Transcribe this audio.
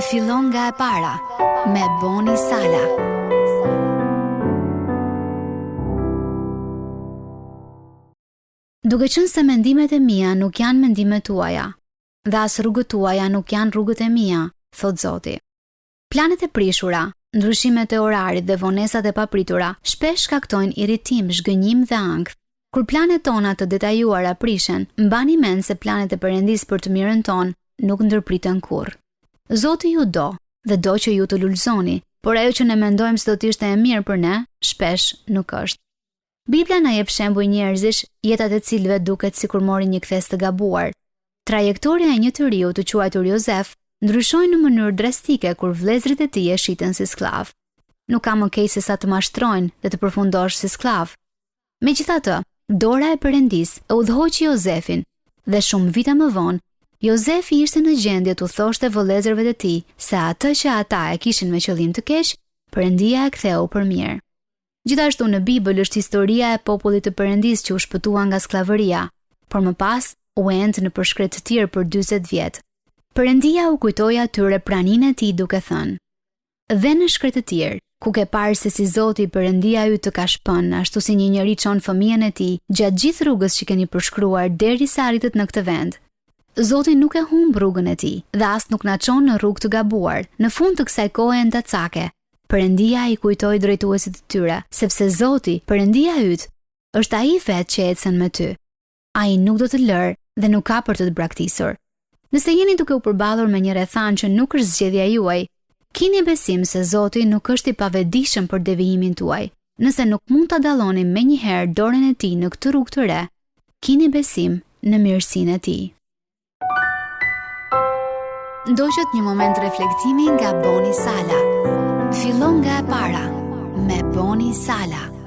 Fillon nga e para me Boni Sala. Duke qenë se mendimet e mia nuk janë mendimet tuaja, dhe as rrugët tuaja nuk janë rrugët e mia, thot Zoti. Planet e prishura, ndryshimet e orarit dhe vonesat e papritura shpesh shkaktojnë irritim, zhgënjim dhe ankth. Kur planet tona të detajuara prishen, mbani mend se planet e Perëndis për të mirën tonë nuk ndërpriten kurrë. Zoti ju do dhe do që ju të lulëzoni, por ajo që ne mendojmë se do të ishte e mirë për ne, shpesh nuk është. Bibla na jep shembuj njerëzish, jetat e cilëve duket sikur morin një kthes të gabuar. Trajektoria e një të riu të quajtur Jozef ndryshoi në mënyrë drastike kur vëllezërit e tij e shitën si sklav. Nuk ka më keq se sa të mashtrojnë dhe të përfundosh si sklav. Megjithatë, dora e Perëndis e udhëhoqi Jozefin dhe shumë vite më vonë Jozefi ishte në gjendje të thoshte vëllezërve të tij se atë që ata e kishin me qëllim të keq, Perëndia e ktheu për mirë. Gjithashtu në Bibël është historia e popullit të Perëndis që u shpëtua nga skllavëria, por më pas u ende në përshkret të tjerë për 40 vjet. Perëndia u kujtoi atyre praninë e tij duke thënë: "Dhe në shkret të tjerë, ku ke parë se si Zoti Perëndia yt të ka shpën, ashtu si një njeri çon fëmijën e tij gjatë gjithë rrugës që keni përshkruar derisa arritet në këtë vend. Zoti nuk e humb rrugën e tij dhe as nuk na çon në rrugë të gabuar. Në fund të kësaj kohe ndacake, Perëndia i kujtoi drejtuesit e tyre, sepse Zoti, Perëndia yt, është ai vetë që ecën me ty. Ai nuk do të lërë dhe nuk ka për të të braktisur. Nëse jeni duke u përballur me një rrethan që nuk është zgjedhja juaj, keni besim se Zoti nuk është i pavetëdijshëm për devijimin tuaj. Nëse nuk mund ta dalloni menjëherë dorën e tij në këtë rrugë të re, keni besim në mirësinë e tij. Ndoqët një moment reflektimi nga Boni Sala. Fillon nga e para me Boni Sala.